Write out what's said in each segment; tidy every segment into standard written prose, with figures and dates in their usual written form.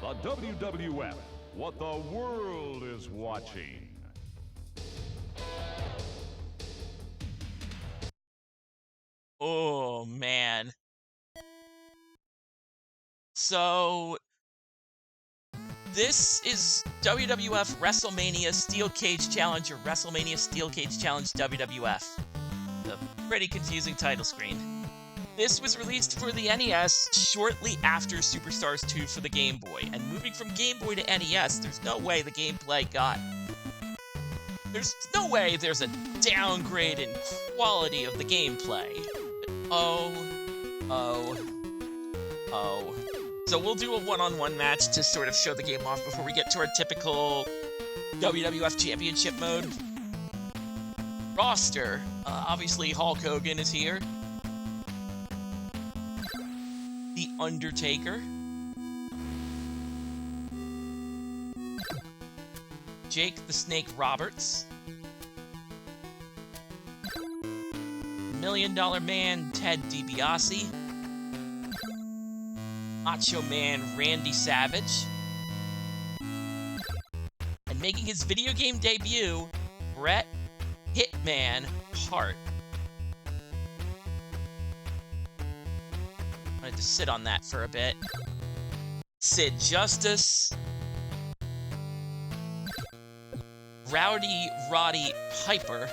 The WWF, what the world is watching. Oh, man. So, this is WWF WrestleMania Steel Cage Challenge or WrestleMania Steel Cage Challenge WWF. A pretty confusing title screen. This was released for the NES shortly after Superstars 2 for the Game Boy, and moving from Game Boy to NES, there's no way the gameplay got... There's no way there's a downgrade in quality of the gameplay. Oh. So we'll do a one-on-one match to sort of show the game off before we get to our typical WWF Championship mode. Roster. Obviously, Hulk Hogan is here. The Undertaker. Jake the Snake Roberts. $1 Million Man Ted DiBiase. Macho Man Randy Savage. And making his video game debut, Bret Hitman Hart. I wanted to sit on that for a bit. Sid Justice. Rowdy Roddy Piper.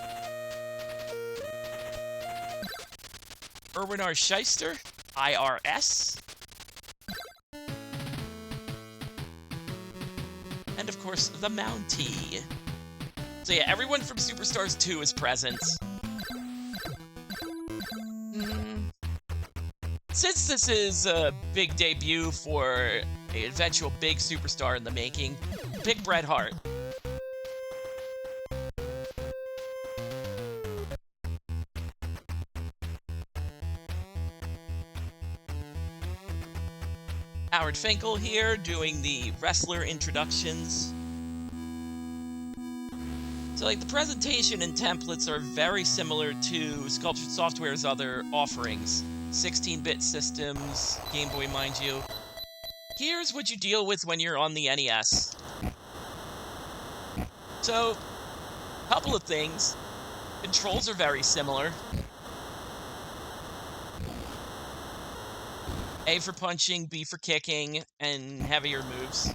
Irwin R. Shyster. IRS. And of course, the Mountie. So yeah, everyone from Superstars 2 is present. Since this is a big debut for an eventual big superstar in the making, pick Bret Hart. Howard Finkel here, doing the wrestler introductions. So, like, the presentation and templates are very similar to Sculptured Software's other offerings. 16-bit systems, Game Boy, mind you. Here's what you deal with when you're on the NES. So, a couple of things. Controls are very similar. A for punching, B for kicking, and heavier moves.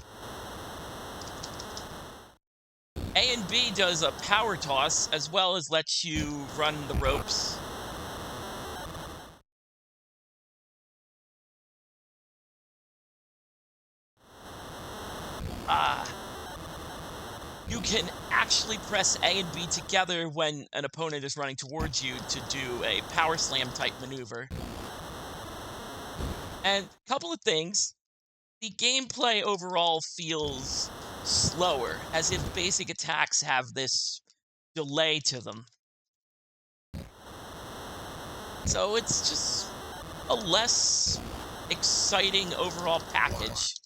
A and B does a power toss, as well as lets you run the ropes. You can actually press A and B together when an opponent is running towards you to do a power slam type maneuver. And a couple of things. The gameplay overall feels slower, as if basic attacks have this delay to them. So it's just a less exciting overall package.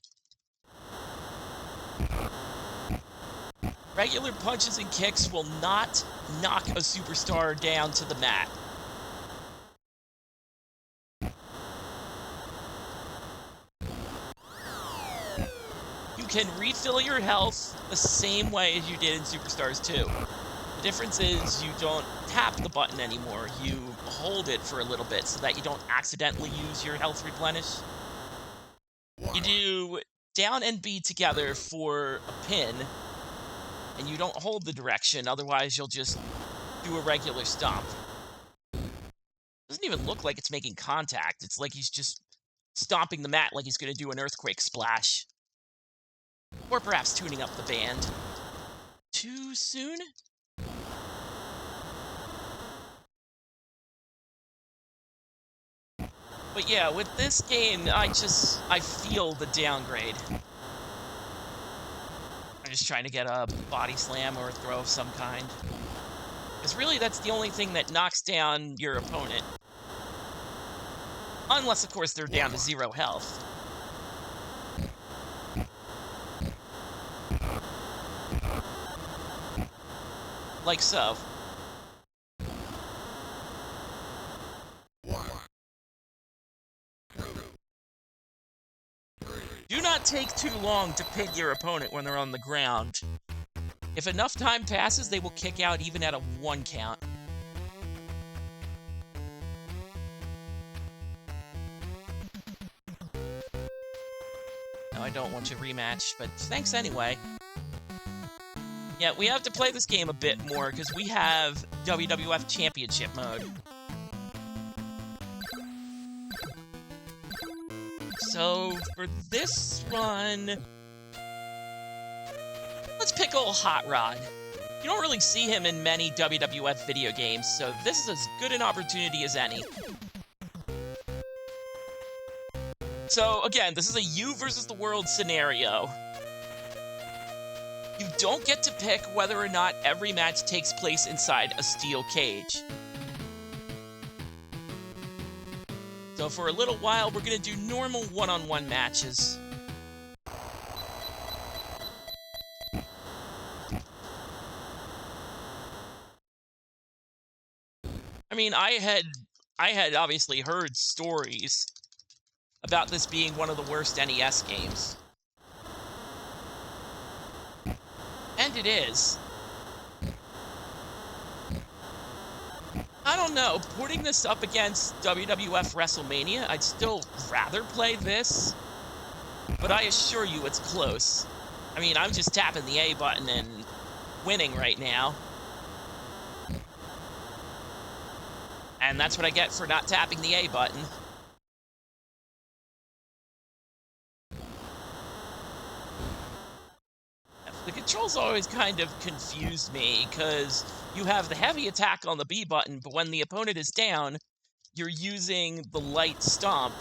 Regular punches and kicks will not knock a superstar down to the mat. You can refill your health the same way as you did in Superstars 2. The difference is you don't tap the button anymore, you hold it for a little bit so that you don't accidentally use your health replenish. You do down and B together for a pin, and you don't hold the direction, otherwise you'll just do a regular stomp. Doesn't even look like it's making contact, it's like he's just stomping the mat like he's gonna do an earthquake splash. Or perhaps tuning up the band. Too soon? But yeah, with this game, I feel the downgrade. I'm just trying to get a body slam or a throw of some kind. Because really, that's the only thing that knocks down your opponent. Unless, of course, they're down to 0 health. Like so. Do not not take too long to pin your opponent when they're on the ground. If enough time passes, they will kick out even at a 1 count. No, I don't want to rematch, but thanks anyway. Yeah, we have to play this game a bit more, because we have WWF Championship mode. So, for this one, let's pick old Hot Rod. You don't really see him in many WWF video games, so this is as good an opportunity as any. So, again, this is a you versus the world scenario. You don't get to pick whether or not every match takes place inside a steel cage. So for a little while, we're going to do normal one-on-one matches. I mean, I had obviously heard stories about this being one of the worst NES games. And it is. I don't know, putting this up against WWF WrestleMania, I'd still rather play this, but I assure you it's close. I mean, I'm just tapping the A button and winning right now. And that's what I get for not tapping the A button. The controls always kind of confused me, because you have the heavy attack on the B button, but when the opponent is down, you're using the light stomp.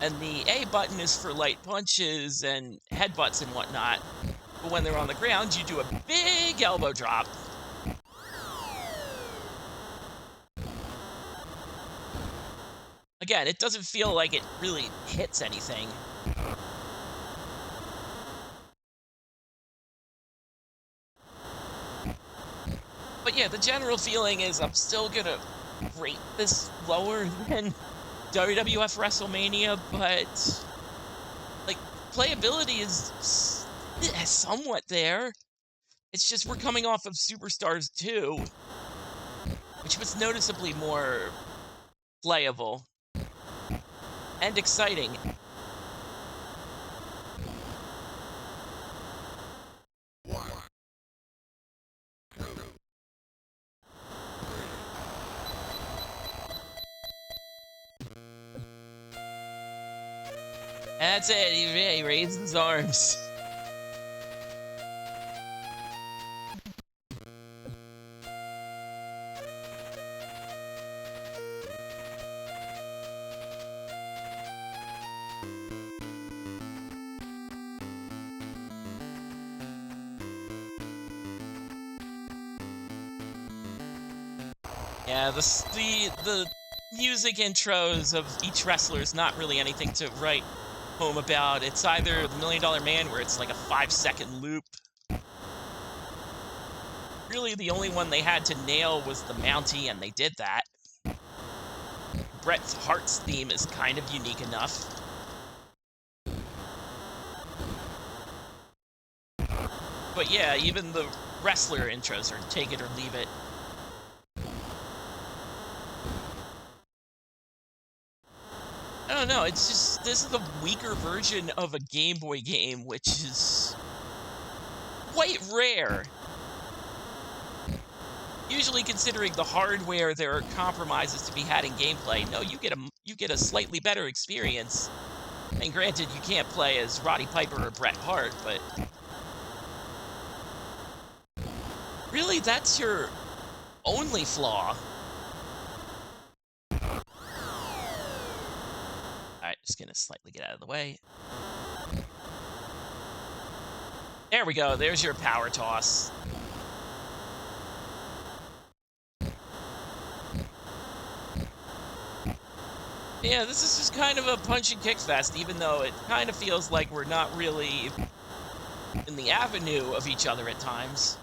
And the A button is for light punches and headbutts and whatnot. But when they're on the ground, you do a big elbow drop. Again, it doesn't feel like it really hits anything. But yeah, the general feeling is I'm still gonna rate this lower than WWF WrestleMania, but like, playability is somewhat there. It's just we're coming off of Superstars 2, which was noticeably more playable and exciting. That's it, he raised his arms. Yeah, the music intros of each wrestler is not really anything to write home about. It's either the $1 Million Man, where it's like a 5-second loop. Really, the only one they had to nail was the Mountie, and they did that. Bret Hart's theme is kind of unique enough. But yeah, even the wrestler intros are take it or leave it. I don't know, it's just, this is a weaker version of a Game Boy game, which is quite rare. Usually, considering the hardware, there are compromises to be had in gameplay. No, you get a slightly better experience. And granted, you can't play as Roddy Piper or Bret Hart, but really, that's your only flaw. Alright, just gonna slightly get out of the way. There we go, there's your power toss. Yeah, this is just kind of a punch and kick fest, even though it kind of feels like we're not really in the avenue of each other at times.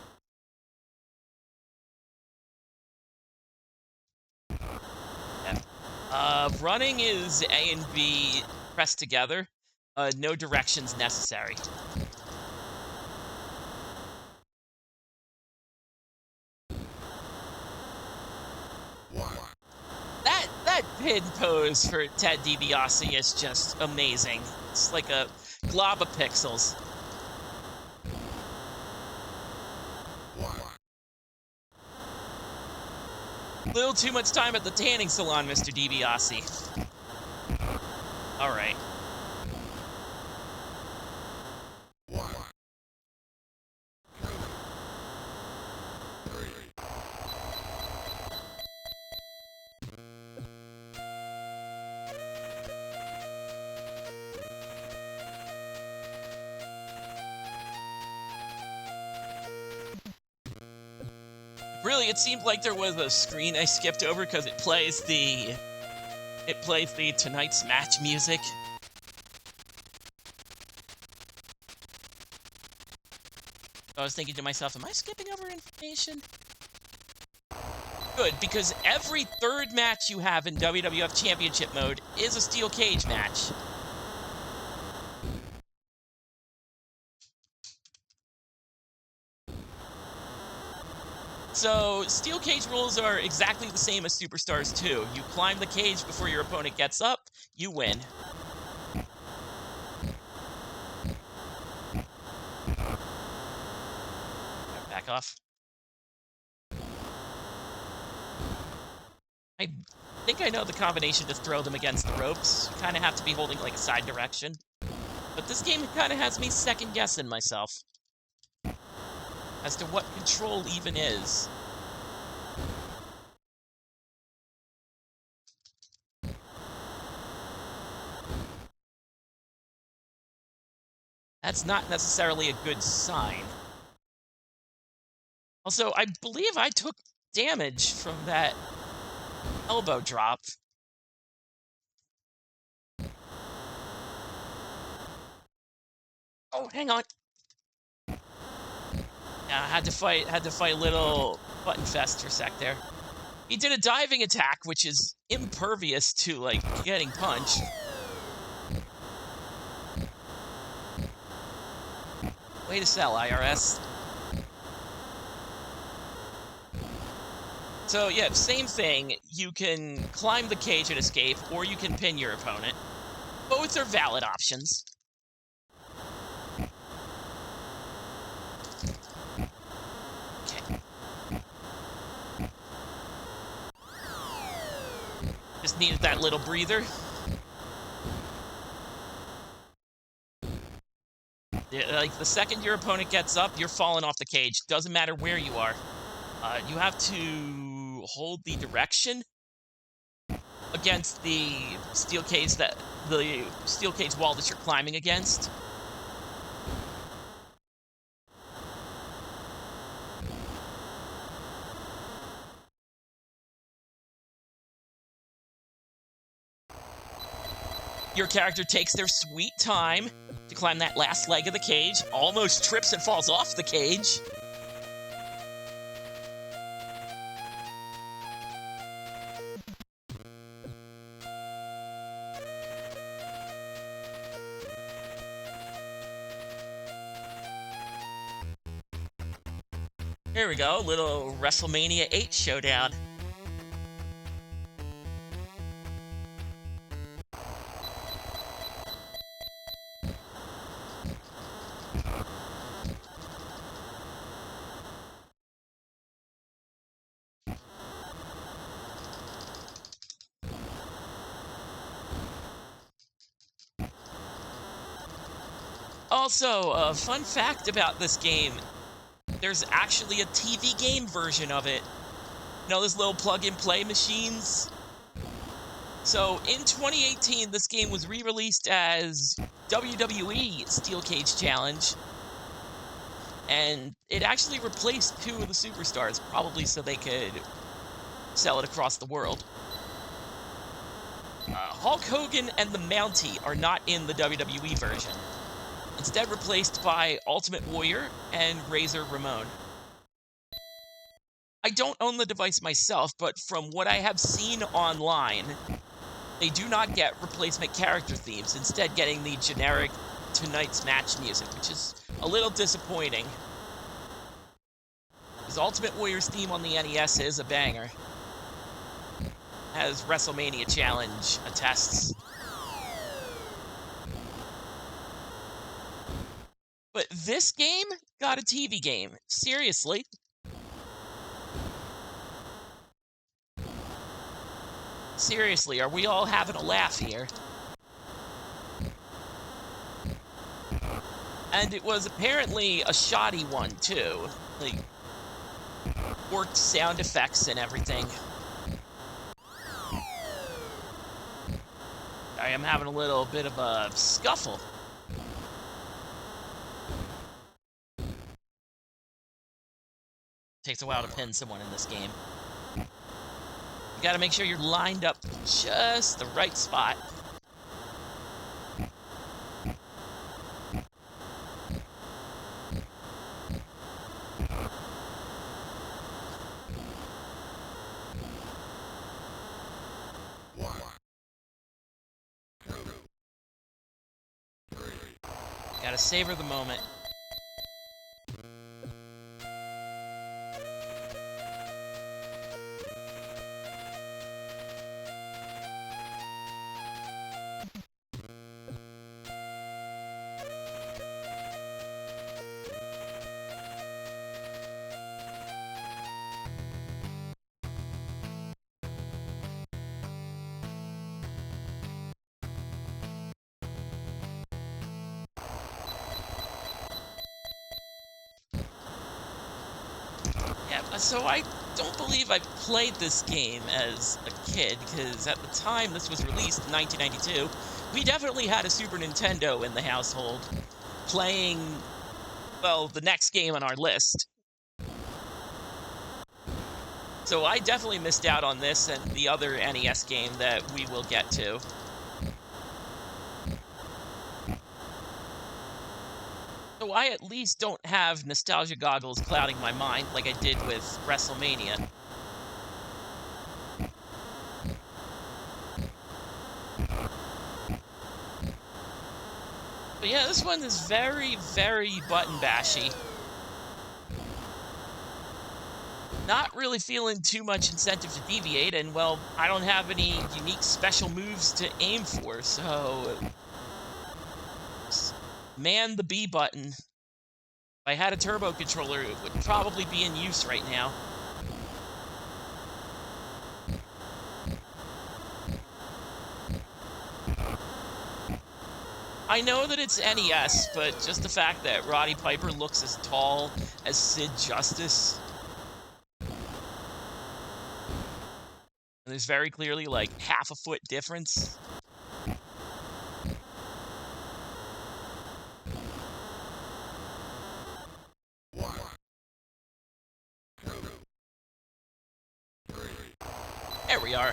Yeah. Running is A and B pressed together. No directions necessary. That pin pose for Ted DiBiase is just amazing. It's like a glob of pixels. Little too much time at the tanning salon, Mr. DiBiase. Alright. Really, it seemed like there was a screen I skipped over because it plays the tonight's match music. I was thinking to myself, am I skipping over information? Good, because every third match you have in WWF Championship mode is a steel cage match. So, steel cage rules are exactly the same as Superstars 2. You climb the cage before your opponent gets up, you win. Back off. I think I know the combination to throw them against the ropes. You kind of have to be holding like a side direction. But this game kind of has me second-guessing myself as to what control even is. That's not necessarily a good sign. Also, I believe I took damage from that elbow drop. Oh, hang on. Yeah, had to fight a little button fest for a sec there. He did a diving attack, which is impervious to, like, getting punched. Way to sell, IRS. So, yeah, same thing. You can climb the cage and escape, or you can pin your opponent. Both are valid options. Okay. Just needed that little breather. Like, the second your opponent gets up, you're falling off the cage. Doesn't matter where you are. You have to hold the direction against the steel cage wall that you're climbing against. Your character takes their sweet time to climb that last leg of the cage, almost trips and falls off the cage. Here we go, little WrestleMania 8 showdown. Also, a fun fact about this game, there's actually a TV game version of it. You know, those little plug-and-play machines? So, in 2018, this game was re-released as WWE Steel Cage Challenge, and it actually replaced 2 of the Superstars, probably so they could sell it across the world. Hulk Hogan and the Mountie are not in the WWE version. Instead replaced by Ultimate Warrior and Razor Ramon. I don't own the device myself, but from what I have seen online, they do not get replacement character themes, instead getting the generic tonight's match music, which is a little disappointing. His Ultimate Warrior's theme on the NES is a banger, as WrestleMania Challenge attests. But this game got a TV game. Seriously. Seriously, are we all having a laugh here? And it was apparently a shoddy one, too. Like, worked sound effects and everything. I am having a little bit of a scuffle. Takes a while to pin someone in this game. You gotta make sure you're lined up just the right spot. Gotta savor the moment. So I don't believe I played this game as a kid, because at the time this was released in 1992, we definitely had a Super Nintendo in the household, playing, well, the next game on our list. So I definitely missed out on this and the other NES game that we will get to. So I at least don't have nostalgia goggles clouding my mind like I did with WrestleMania. But yeah, this one is very, very button bashy. Not really feeling too much incentive to deviate, and well, I don't have any unique special moves to aim for, so man the B button. If I had a turbo controller, it would probably be in use right now. I know that it's NES, but just the fact that Roddy Piper looks as tall as Sid Justice, there's very clearly like half a foot difference. There we are.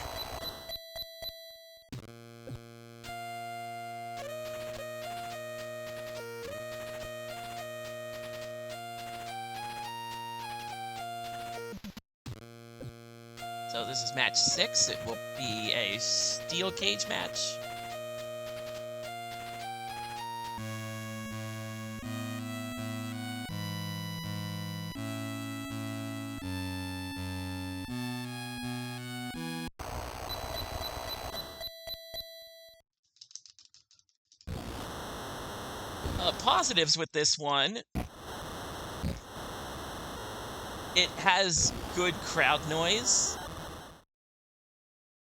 So this is match 6. It will be a steel cage match. Positives with this one: it has good crowd noise.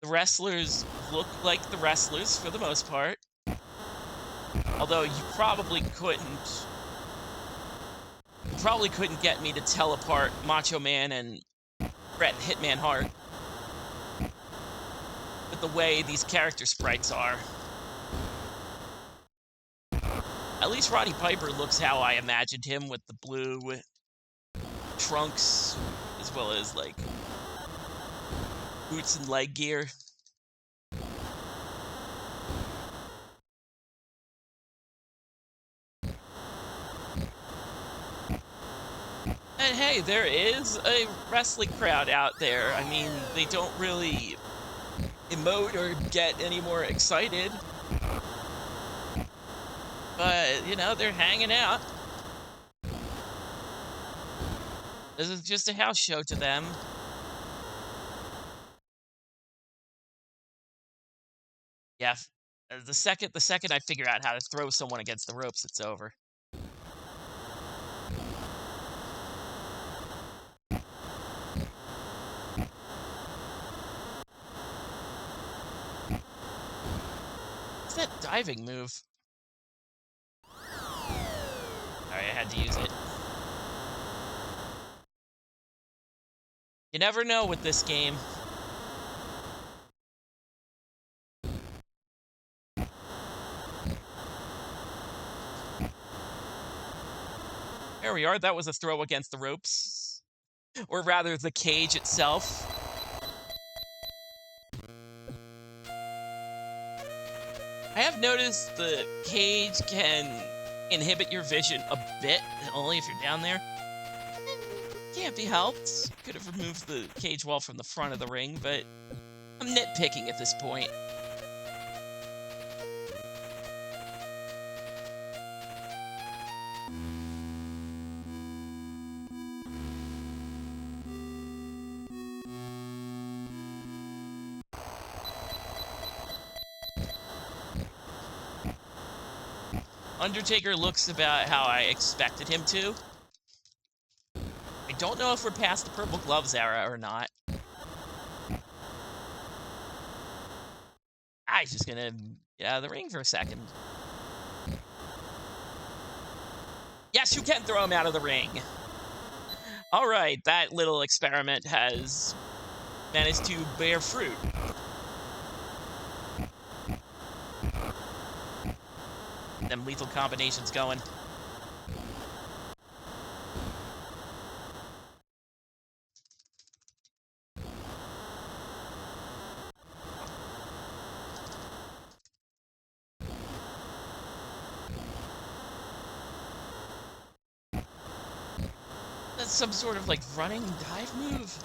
The wrestlers look like the wrestlers for the most part. Although you probably couldn't get me to tell apart Macho Man and Bret Hitman Hart with the way these character sprites are. At least Roddy Piper looks how I imagined him, with the blue trunks, as well as, like, boots and leg gear. And hey, there is a wrestling crowd out there. I mean, they don't really emote or get any more excited. But, you know, they're hanging out. This is just a house show to them. Yeah, the second I figure out how to throw someone against the ropes, it's over. What's that diving move? Sorry, I had to use it. You never know with this game. There we are. That was a throw against the ropes. Or rather, the cage itself. I have noticed the cage can inhibit your vision a bit, only if you're down there. Can't be helped. Could have removed the cage wall from the front of the ring, but I'm nitpicking at this point. Undertaker looks about how I expected him to. I don't know if we're past the purple gloves era or not. He's just gonna get out of the ring for a second. Yes, you can throw him out of the ring. All right, that little experiment has managed to bear fruit. Them lethal combinations going. That's some sort of, like, running dive move.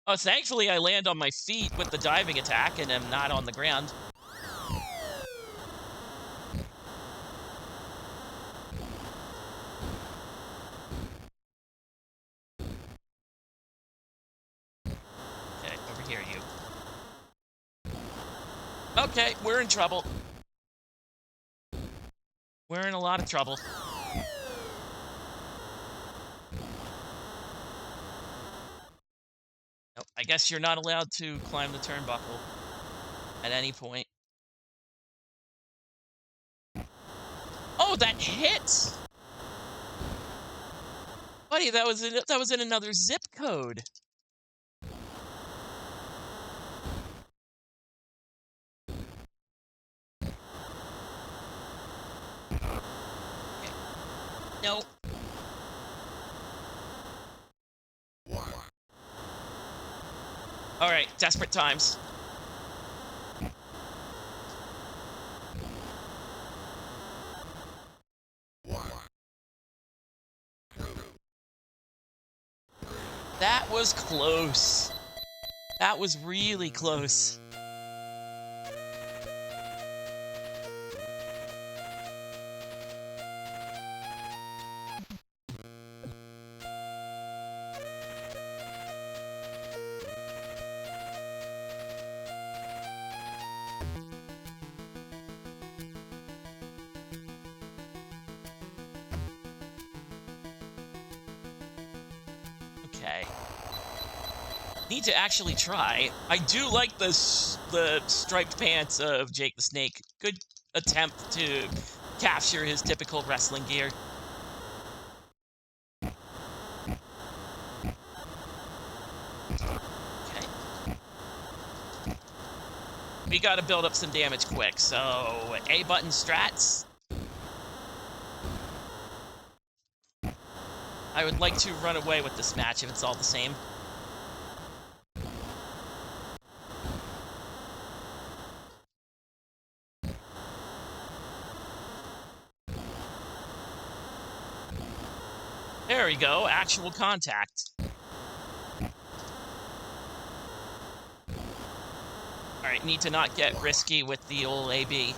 Oh, thankfully I land on my feet with the diving attack and am not on the ground. Okay, over here, you. Okay, we're in trouble. We're in a lot of trouble. Nope, I guess you're not allowed to climb the turnbuckle at any point. Oh, that hit! Buddy, that was in another zip code. Okay. No. All right, desperate times. That was close. That was really close. Okay. Need to actually try. I do like the striped pants of Jake the Snake. Good attempt to capture his typical wrestling gear. Okay. We gotta build up some damage quick, so A button strats. I would like to run away with this match if it's all the same. There we go, actual contact. Alright, need to not get risky with the old AB.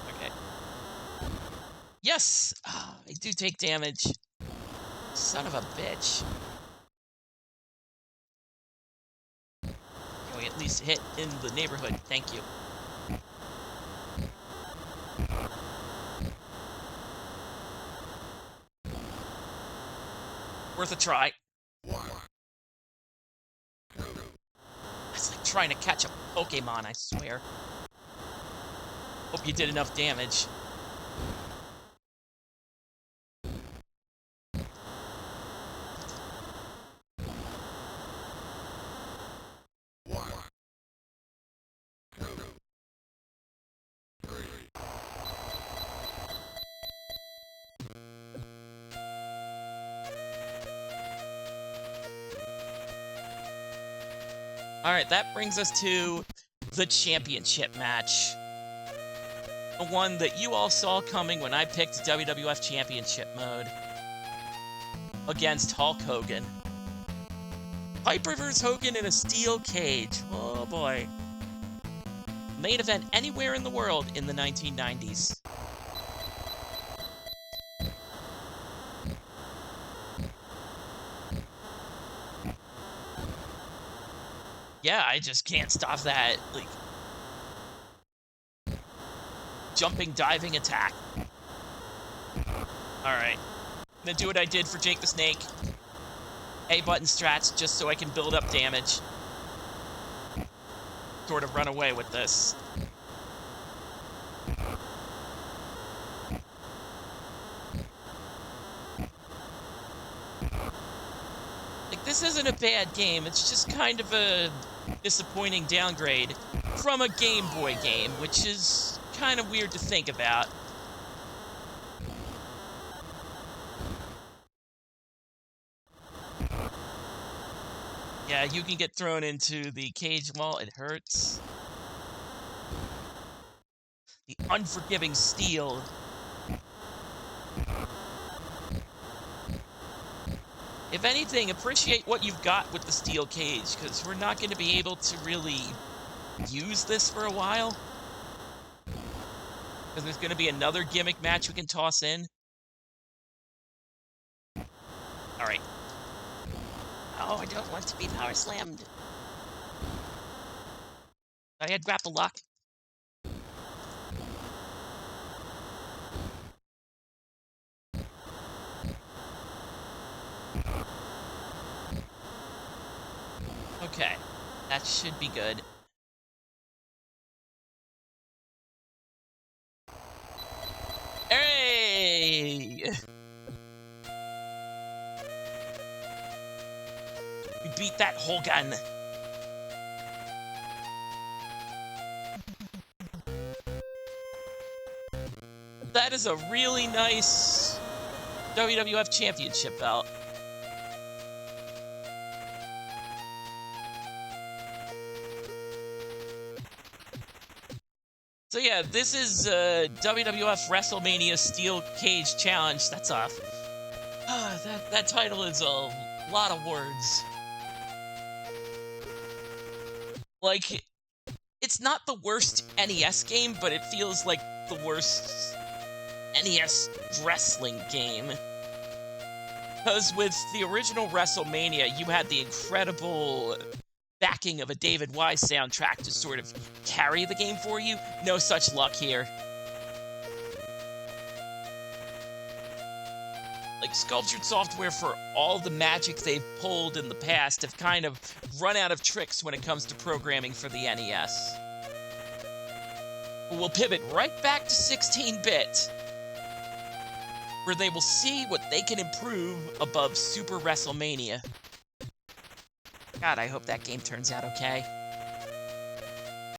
Okay. Yes! Oh, I do take damage. Son of a bitch. Can we at least hit in the neighborhood? Thank you. Worth a try. It's like trying to catch a Pokemon, I swear. Hope you did enough damage. Alright, that brings us to the championship match. The one that you all saw coming when I picked WWF Championship mode. Against Hulk Hogan. Piper vs. Hogan in a steel cage. Oh boy. Main event anywhere in the world in the 1990s. Yeah, I just can't stop that, like, jumping, diving attack. Alright. I'm gonna do what I did for Jake the Snake. A-button strats, just so I can build up damage. Sort of run away with this. Like, this isn't a bad game, it's just kind of a disappointing downgrade from a Game Boy game, which is kind of weird to think about. Yeah, you can get thrown into the cage wall, it hurts. The unforgiving steel. If anything, appreciate what you've got with the steel cage, because we're not going to be able to really use this for a while. Because there's going to be another gimmick match we can toss in. Alright. Oh, I don't want to be power slammed. I had grapple lock. Okay, that should be good. Hey! We beat that Hogan. That is a really nice WWF Championship belt. So yeah, this is WWF WrestleMania Steel Cage Challenge. That's a... that title is a lot of words. Like, it's not the worst NES game, but it feels like the worst NES wrestling game. Because with the original WrestleMania, you had the incredible backing of a David Wise soundtrack to sort of carry the game for you. No such luck here. Like, Sculptured Software, for all the magic they've pulled in the past, have kind of run out of tricks when it comes to programming for the NES. We'll pivot right back to 16-bit, where they will see what they can improve above Super WrestleMania. God, I hope that game turns out okay.